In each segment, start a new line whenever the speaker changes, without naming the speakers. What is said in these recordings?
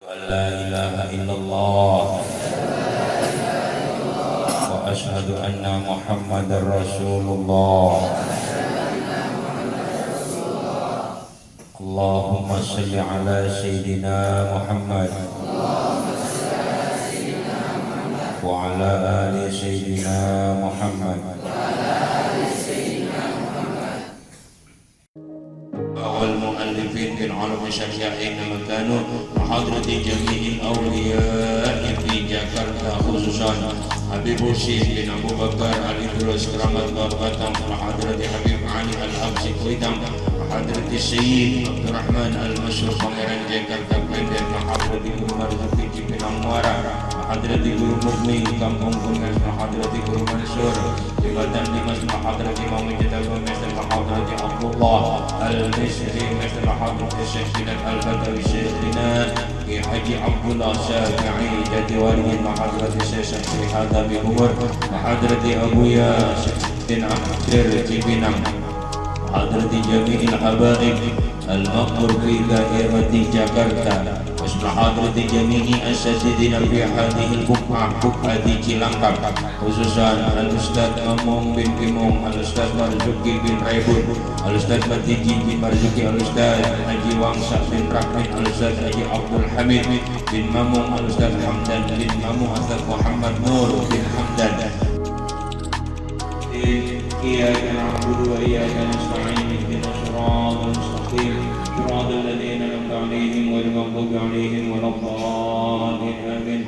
La ilaha illallah wa ashhadu anna Muhammadar Rasulullah. Allahumma salli ala Sayyidina Muhammad wa ala ali Sayyidina Muhammad. والمؤلفين من علم الشريعة إنما كانوا بحضرة جميع الأولياء في جاكرتا خصوصا حبيب الشيخ بن أبو بكر علي درس كرامة بركة وحضرة حبيب علي الأبسي قيدم وحضرة السيد عبد الرحمن المشهور pangeran Jakarta Pendek وحضرة Guru Marzuki Cipinang Muara وحضرة Guru Mukmi Kampung Kunas وحضرة Guru Mansur Jembatan Dimas وحضرة Imam Jadab Mesir وحضرة Abdullah Al-Misri Mesir وحضرة Syekh Sidat Al-Badawi Syekhina Ki Haji Abdullah Syafi'i Jadi Wali وحضرة Syekh Syekh Hadabi Umar وحضرة Abuya bin Akhir Cipinang وحضرة جميع الحبائب المقبور في دائرة جاكرتا وحضرة جميع الأساتذة في هذه البقعة Cilangkap khususan Al-Ustaz Mamung bin Kimung, Al-Ustaz Marzuki bin Raibun, Al-Ustaz Batiji bin Marzuki, Al-Ustaz Haji Wangsa bin Rahmin, Al-Ustaz Haji Abdul Hamid bin Mamung, Al-Ustaz Hamdan bin Mamung, Al-Ustaz Muhammad Nur bin Hamdan. إياك نعبد وإياك نستعين اهدنا الصراط المستقيم صراط الذين أنعمت عليهم غير المغضوب عليهم ولا الضالين آمين.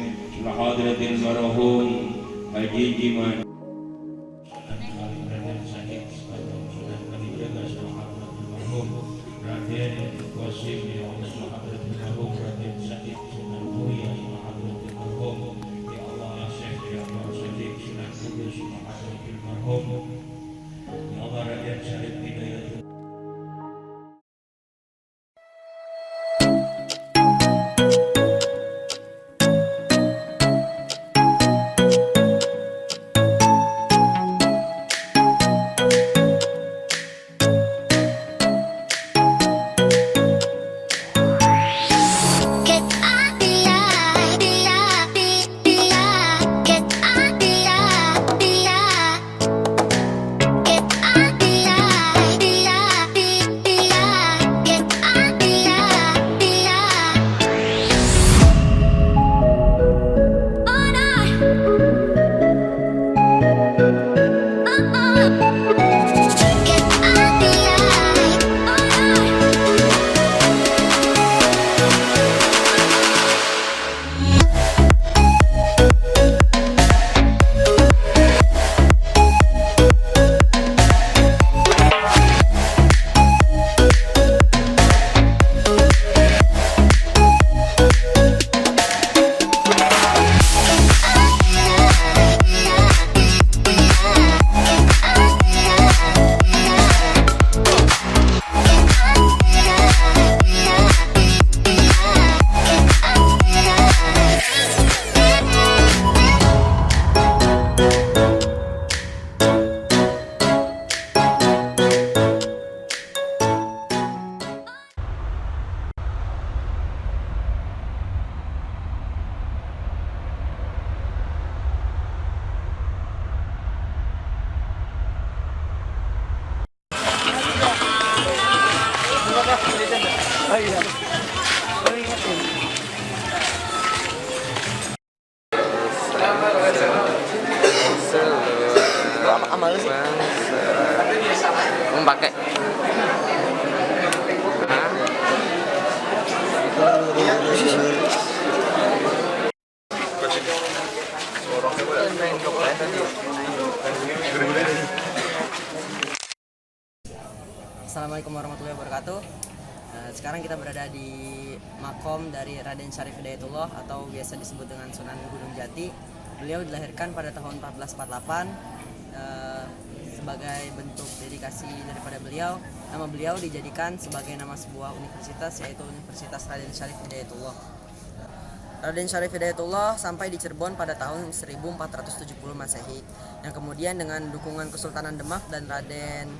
حضرة المرحوم Haji Jiman
amal lu sih?
Kamu pakai? Hah?
Assalamualaikum warahmatullahi wabarakatuh. Sekarang kita berada di makom dari Raden Syarif Hidayatullah atau biasa disebut dengan Sunan Gunung Jati. Beliau dilahirkan pada tahun 1448. Sebagai bentuk dedikasi daripada beliau, nama beliau dijadikan sebagai nama sebuah universitas, yaitu Universitas Raden Syarif Hidayatullah. Raden Syarif Hidayatullah sampai di Cirebon pada tahun 1470 Masehi, yang kemudian dengan dukungan Kesultanan Demak dan Raden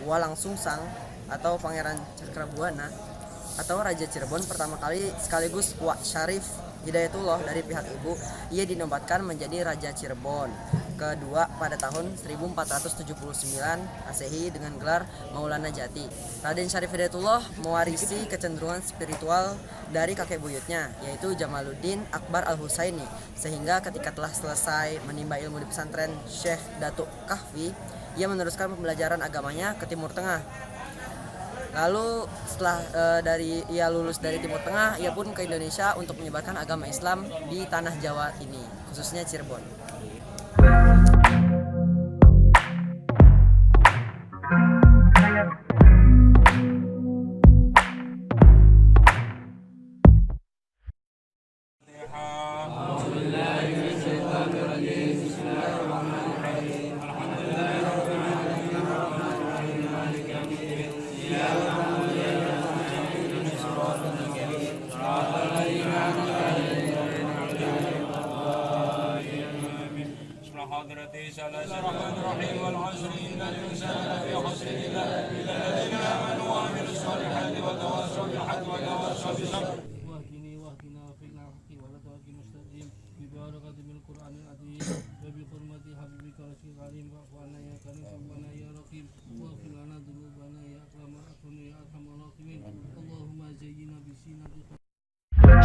Walang Sungsang atau Pangeran Cakrabuana atau Raja Cirebon pertama kali sekaligus Wak Syarif Hidayatullah dari pihak ibu, ia dinobatkan menjadi Raja Cirebon kedua pada tahun 1479 Masehi dengan gelar Maulana Jati. Raden Syarif Hidayatullah mewarisi kecenderungan spiritual dari kakek buyutnya, yaitu Jamaluddin Akbar Al-Husaini, sehingga ketika telah selesai menimba ilmu di pesantren Syekh Datuk Kahfi, ia meneruskan pembelajaran agamanya ke Timur Tengah. Lalu setelah ia lulus dari Timur Tengah, ia pun ke Indonesia untuk menyebarkan agama Islam di tanah Jawa ini, khususnya Cirebon.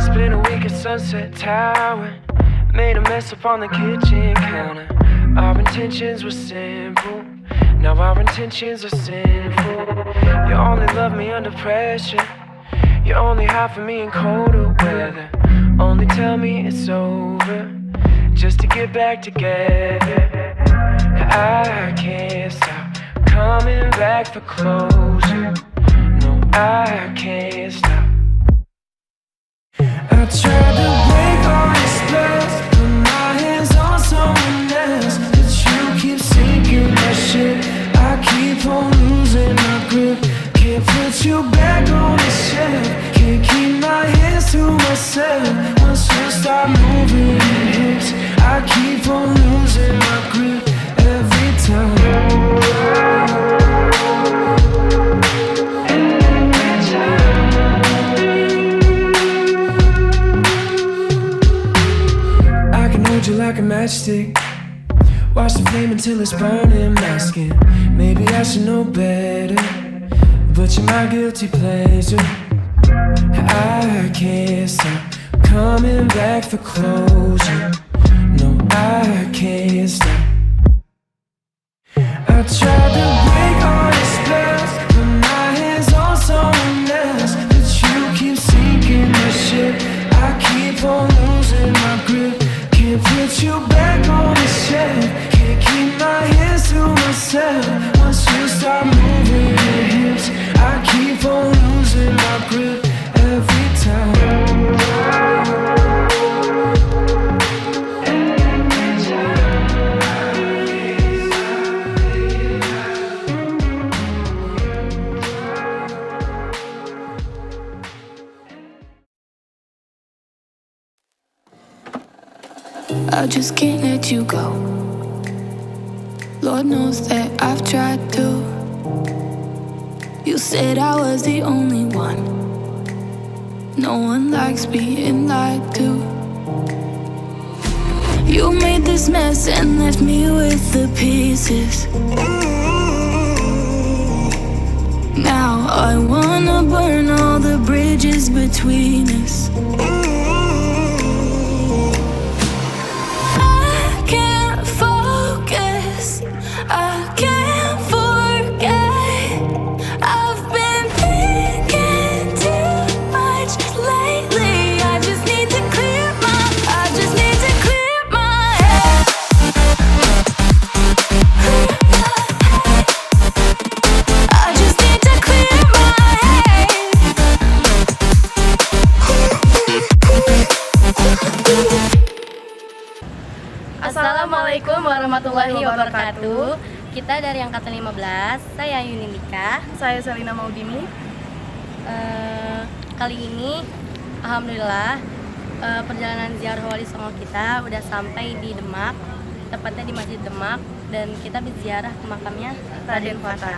Spent a week at Sunset Tower, made a mess up on the kitchen counter. Our intentions were simple, now our intentions are sinful. You only love me under pressure, you only hide from me in colder weather. Only tell me it's over, just to get back together. I can't stop coming back for closure. No, I can't stop. I tried to break all the spells, put my hands on someone else, but you keep sinking my ship. I keep on losing my grip, can't put you back on the shelf, can't keep my hands to myself. Once you start moving your hips, I keep on losing my grip every time. You like a matchstick, watch the flame until it's burning my skin. Maybe I should know better, but you're my guilty pleasure. I can't stop coming back for closure. No, I can't stop. I tried to break all the spells, put my hands on someone else, but you keep sinking my ship. I keep on losing my grip, can't put you back on the shelf, can't keep my hands to myself. Once you start moving your hips, I keep on losing my grip every time.
I just can't let you go. Lord knows that I've tried to. You said I was the only one. No one likes being lied to. You made this mess and left me with the pieces. Now I wanna burn all the bridges between us. I can't forget. I've been thinking too much lately. I just need to clear my head. I just need to clear my head.
Assalamualaikum warahmatullahi wabarakatuh. Kita dari angkatan 15. Saya Yunindika.
Saya Selina Maudini.
Kali ini alhamdulillah perjalanan ziarah Wali Songo kita udah sampai di Demak, tepatnya di Masjid Demak, dan kita berziarah ke makamnya Raden Fata.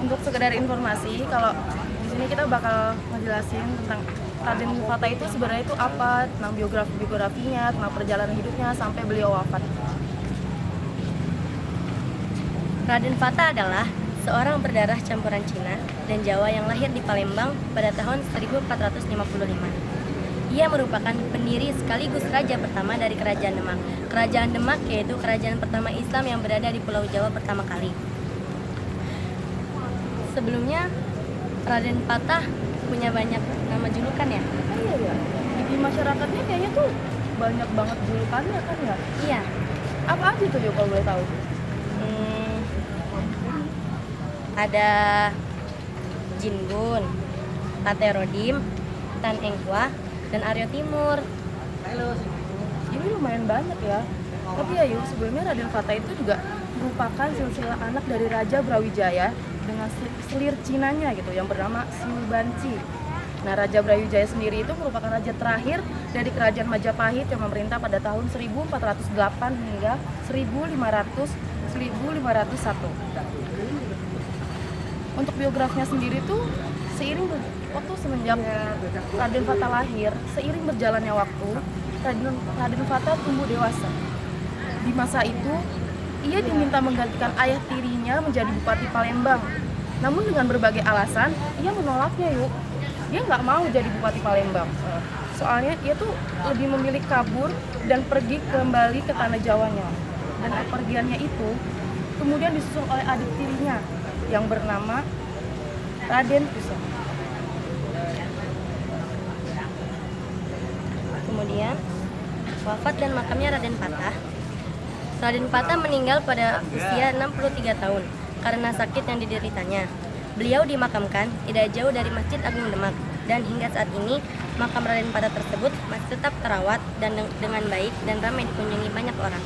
Untuk sekedar informasi, kalau di sini kita bakal ngejelasin tentang Raden Fata itu sebenarnya itu apa, tentang biografinya, tentang perjalanan hidupnya sampai beliau wafat.
Raden Fata adalah seorang berdarah campuran Cina dan Jawa yang lahir di Palembang pada tahun 1455. Ia merupakan pendiri sekaligus raja pertama dari Kerajaan Demak. Kerajaan Demak yaitu kerajaan pertama Islam yang berada di Pulau Jawa pertama kali. Sebelumnya, Raden Fata punya banyak nama julukan ya?
Iya. Di masyarakatnya kayaknya tuh banyak banget julukannya kan ya?
Iya.
Apa aja tuh yuk kalau boleh tahu?
Ada Jingun, Taterodim, Tan Engkwa, dan Aryo Timur.
Ini lumayan banyak ya. Tapi ya yuk, sebelumnya Raden Fata itu juga merupakan silsilah anak dari Raja Brawijaya dengan selir Cinanya gitu yang bernama Siubanci. Nah, Raja Brawijaya sendiri itu merupakan raja terakhir dari Kerajaan Majapahit yang memerintah pada tahun 1408 hingga 1501. Untuk biografinya sendiri tuh waktu semenjak Raden Fata lahir, seiring berjalannya waktu, Raden Fata tumbuh dewasa. Di masa itu, ia diminta menggantikan ayah tirinya menjadi Bupati Palembang. Namun dengan berbagai alasan, ia menolaknya yuk. Dia nggak mau jadi Bupati Palembang. Soalnya ia tuh lebih memilih kabur dan pergi kembali ke tanah Jawanya. Dan pergiannya itu kemudian disusul oleh adik tirinya yang bernama Raden Kusen.
Kemudian, wafat dan makamnya Raden Fata. Raden Fata meninggal pada usia 63 tahun karena sakit yang dideritanya. Beliau dimakamkan tidak jauh dari Masjid Agung Demak, dan hingga saat ini makam Raden Fata tersebut masih tetap terawat dan dengan baik dan ramai dikunjungi banyak orang.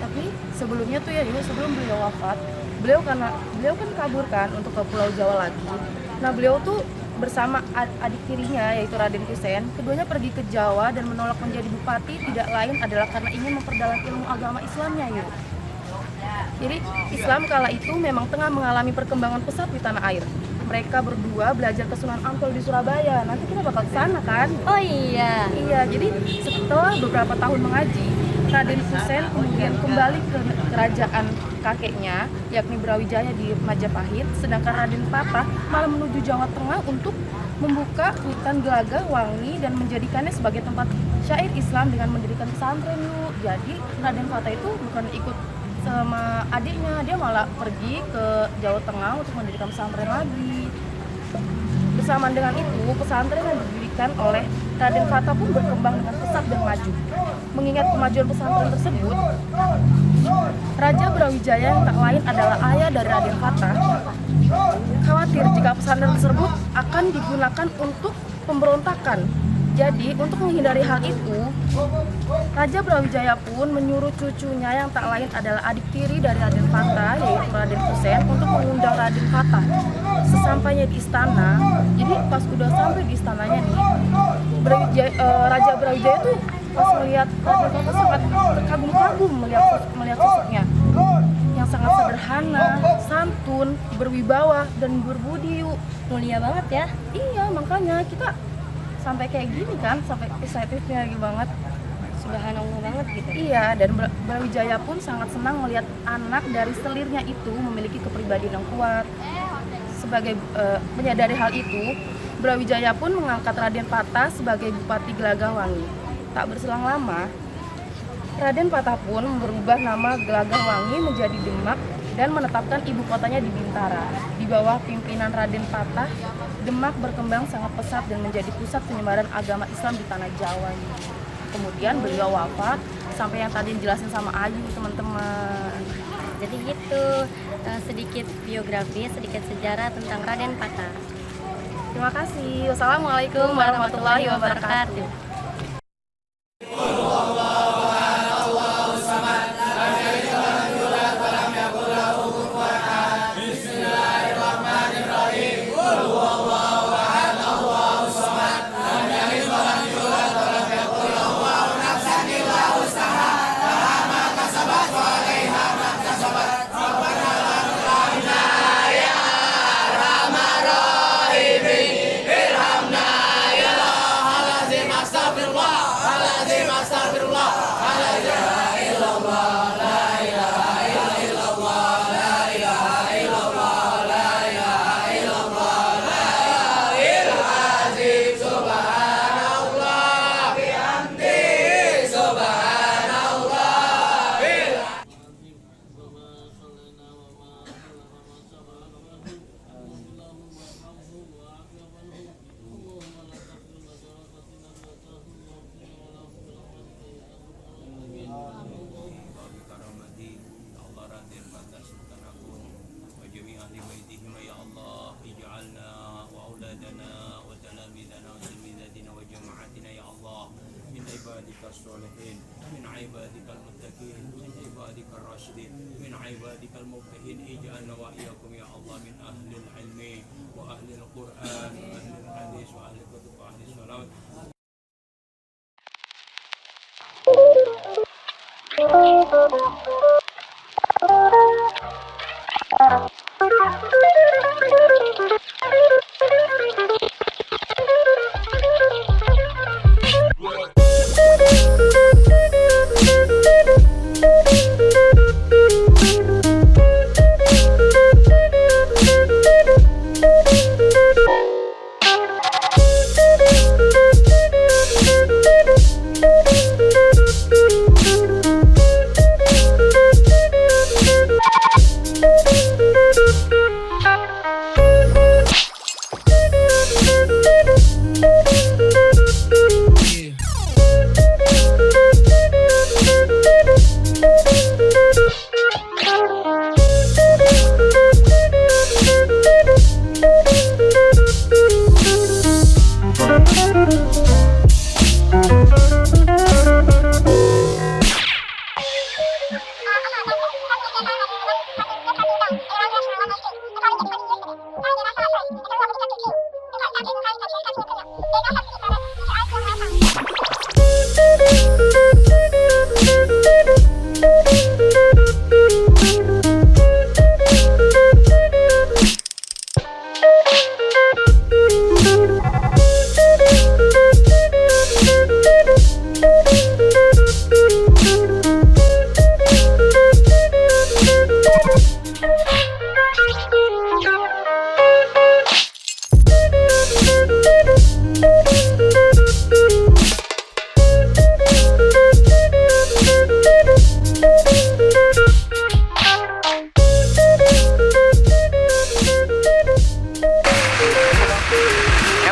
Tapi sebelumnya tuh ya, sebelum beliau wafat, beliau kan kabur kan untuk ke Pulau Jawa lagi. Nah, beliau tuh bersama adik tirinya yaitu Raden Kusen, keduanya pergi ke Jawa dan menolak menjadi bupati tidak lain adalah karena ingin memperdalam ilmu agama Islamnya yuk. Jadi Islam kala itu memang tengah mengalami perkembangan pesat di tanah air. Mereka berdua belajar ke Sunan Ampel di Surabaya. Nanti kita bakal ke sana kan?
Oh iya.
Iya, jadi setelah beberapa tahun mengaji, Raden Kusen kemudian kembali ke kerajaan kakeknya, yakni Brawijaya di Majapahit, sedangkan Raden Fata malah menuju Jawa Tengah untuk membuka hutan Gelagah Wangi dan menjadikannya sebagai tempat syair Islam dengan mendirikan pesantren yuk. Jadi Raden Fata itu bukan ikut sama adiknya, dia malah pergi ke Jawa Tengah untuk mendirikan pesantren lagi. Bersamaan dengan itu, pesantren yang didirikan oleh Raden Fata pun berkembang dengan pesat dan maju. Mengingat kemajuan pesantren tersebut, Raja Brawijaya yang tak lain adalah ayah dari Raden Fata khawatir jika pesantren tersebut akan digunakan untuk pemberontakan. Jadi, untuk menghindari hal itu, Raja Brawijaya pun menyuruh cucunya yang tak lain adalah adik tiri dari Raden Fata, yaitu Raden Kusen, untuk mengundang Raden Fata. Sesampainya di istana, jadi pas udah sampai di istananya nih, Raja Brawijaya tuh pas melihat Raden Fata sangat terkagum-kagum melihat sosoknya yang sangat sederhana, santun, berwibawa, dan berbudi yuk.
Mulia banget ya.
Iya, makanya kita sampai kayak gini kan, sampai excitednya lagi banget.
Subhanallah banget gitu.
Iya, dan Brawijaya pun sangat senang melihat anak dari selirnya itu memiliki kepribadian yang kuat. Sebagai menyadari hal itu, Brawijaya pun mengangkat Raden Fata sebagai Bupati Gelagah Wangi. Tak berselang lama, Raden Patah pun merubah nama Gelagahwangi menjadi Demak dan menetapkan ibu kotanya di Bintara. Di bawah pimpinan Raden Patah, Demak berkembang sangat pesat dan menjadi pusat penyebaran agama Islam di tanah Jawa. Kemudian beliau wafat, sampai yang tadi dijelasin sama Ayu, teman-teman.
Jadi gitu, sedikit biografi, sedikit sejarah tentang Raden Patah.
Terima kasih. Wassalamualaikum warahmatullahi wabarakatuh.
من عبادك المتقين من عبادك الراشدين من عبادك المفلحين اجعلنا وإياكم يا الله من أهل العلم وأهل القرآن وأهل الحديث وأهل الكتب وأهل الصلاة.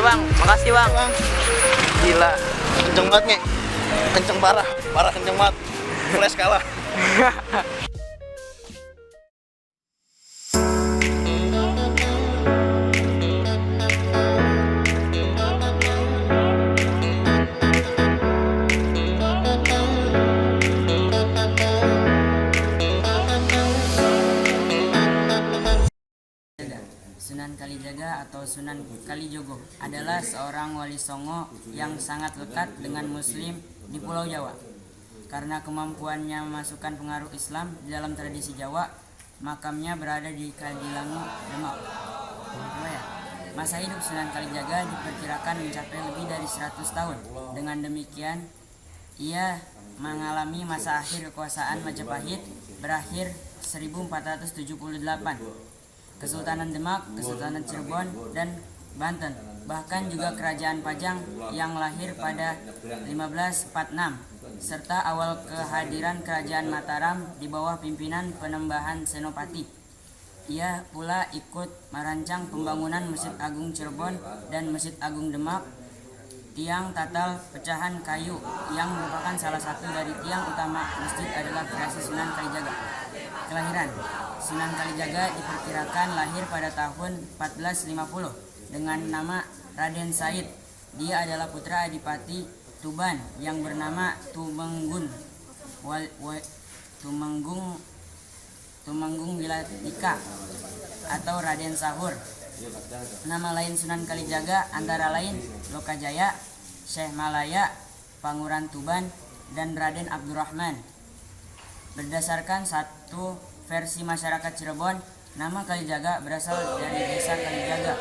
Bang, makasih bang.
Gila, kenceng banget nih. Kenceng parah kenceng banget. Flash kalah.
Sunan Kalijaga atau Sunan Kalijogo adalah seorang wali songo yang sangat lekat dengan muslim di Pulau Jawa. Karena kemampuannya memasukkan pengaruh Islam di dalam tradisi Jawa, makamnya berada di Kadilangu, Demak. Masa hidup Sunan Kalijaga diperkirakan mencapai lebih dari 100 tahun. Dengan demikian, ia mengalami masa akhir kekuasaan Majapahit berakhir 1478. Kesultanan Demak, Kesultanan Cirebon, dan Banten, bahkan juga Kerajaan Pajang yang lahir pada 1546 serta awal kehadiran Kerajaan Mataram di bawah pimpinan Penembahan Senopati. Ia pula ikut merancang pembangunan Masjid Agung Cirebon dan Masjid Agung Demak. Tiang tatal pecahan kayu yang merupakan salah satu dari tiang utama masjid adalah kreasi Sunan Kalijaga. Kelahiran Sunan Kalijaga diperkirakan lahir pada tahun 1450 dengan nama Raden Said. Dia adalah putra Adipati Tuban yang bernama Tumenggung Wilatika atau Raden Sahur. Nama lain Sunan Kalijaga antara lain Lokajaya, Syekh Malaya, Panguran Tuban, dan Raden Abdurrahman. Berdasarkan satu versi masyarakat Cirebon, nama Kalijaga berasal dari desa Kalijaga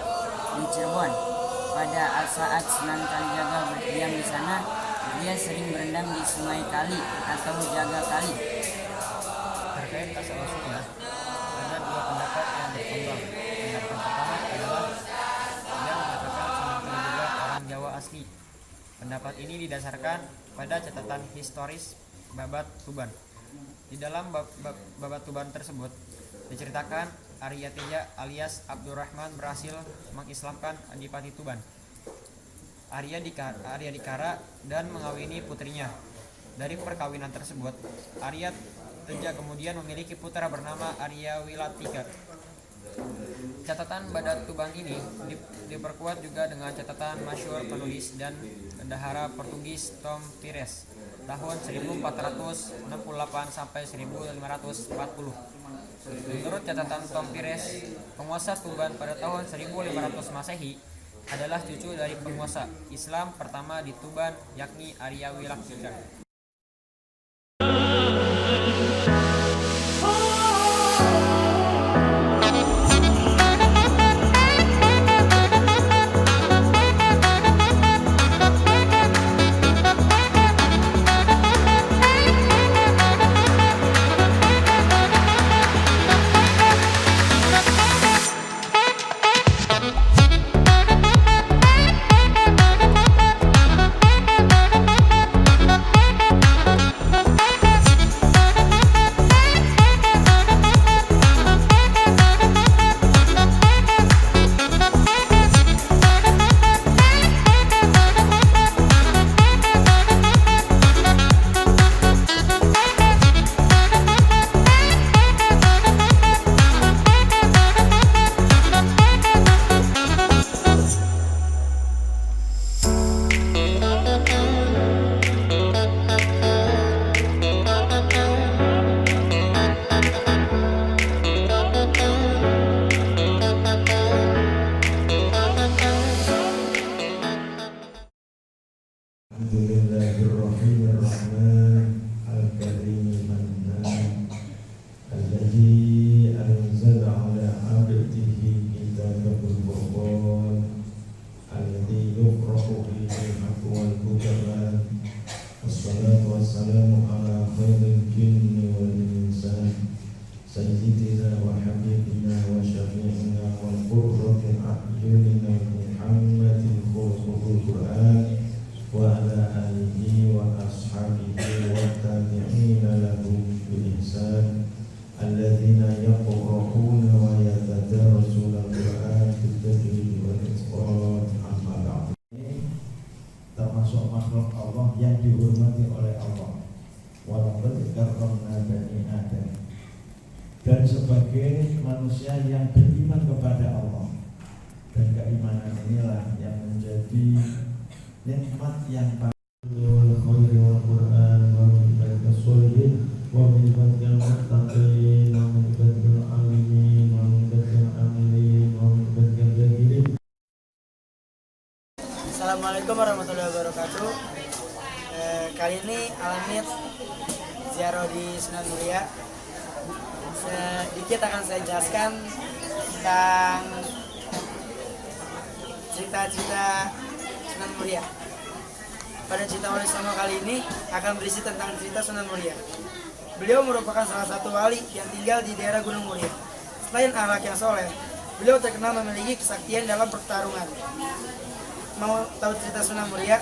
di Cirebon. Pada saat Sunan Kalijaga berdiam di sana, dia sering berendam di Sungai Kali atau Jaga Kali.
Terkait asal-usulnya, ada dua pendapat yang berkembang. Pendapat pertama adalah yang mengatakan Sunan Kalijaga orang Jawa asli. Pendapat ini didasarkan pada catatan historis Babat Tuban. Di dalam Babat Tuban tersebut diceritakan Arya Teja alias Abdurrahman berhasil mengislamkan Adipati Tuban, Arya Dikara, dan mengawini putrinya. Dari perkawinan tersebut, Arya Teja kemudian memiliki putra bernama Arya Wilatika. Catatan Babat Tuban ini diperkuat juga dengan catatan masyhur penulis dan bendahara Portugis Tom Pires tahun 1468 sampai 1540. Menurut catatan Tom Pires, penguasa Tuban pada tahun 1500 Masehi adalah cucu dari penguasa Islam pertama di Tuban, yakni Arya Wilatika.
Bismillahirrahmanirrahim. Al-Karim Mannan Alladzi anzala ala abdihi kitabul Furqan alladzi yuqra'u fihi al-haqqu wal Qur'an. Wassalatu wassalamu ala khairil jinni wal insan sayyidina wa habibina wa syafi'ina wal qurrati a'yunina Muhammadin khuluqul Qur'an wa ala alihi wa ashabihi wa tabi'ina lahum bi ihsan alladzina yaqra'una wa yatadarasuna al-Qur'an bit-tajwid wal itqan. Amma ba'd. Termasuk makhluk Allah yang dihormati oleh Allah. Walaqad karramna bani Adam. Dan sebagai manusia yang beriman kepada Allah, dan keimanan inilah yang menjadi nikmat yang paling wal khairi wal Qur'an wa min batil sholihin wa min batil muttaqin wa min batil alimin wa min batil amilin wa min batil jahilin.
Assalamualaikum warahmatullahi wabarakatuh. Kali ini Alamit ziarah di Sunan Muria. Sedikit akan saya jelaskan tentang cerita-cerita Sunan Muria. Pada cerita wali Songo kali ini akan berisi tentang cerita Sunan Muria. Beliau merupakan salah satu wali yang tinggal di daerah Gunung Muria. Selain akhlak yang soleh, beliau terkenal memiliki kesaktian dalam pertarungan. Mau tahu cerita Sunan Muria?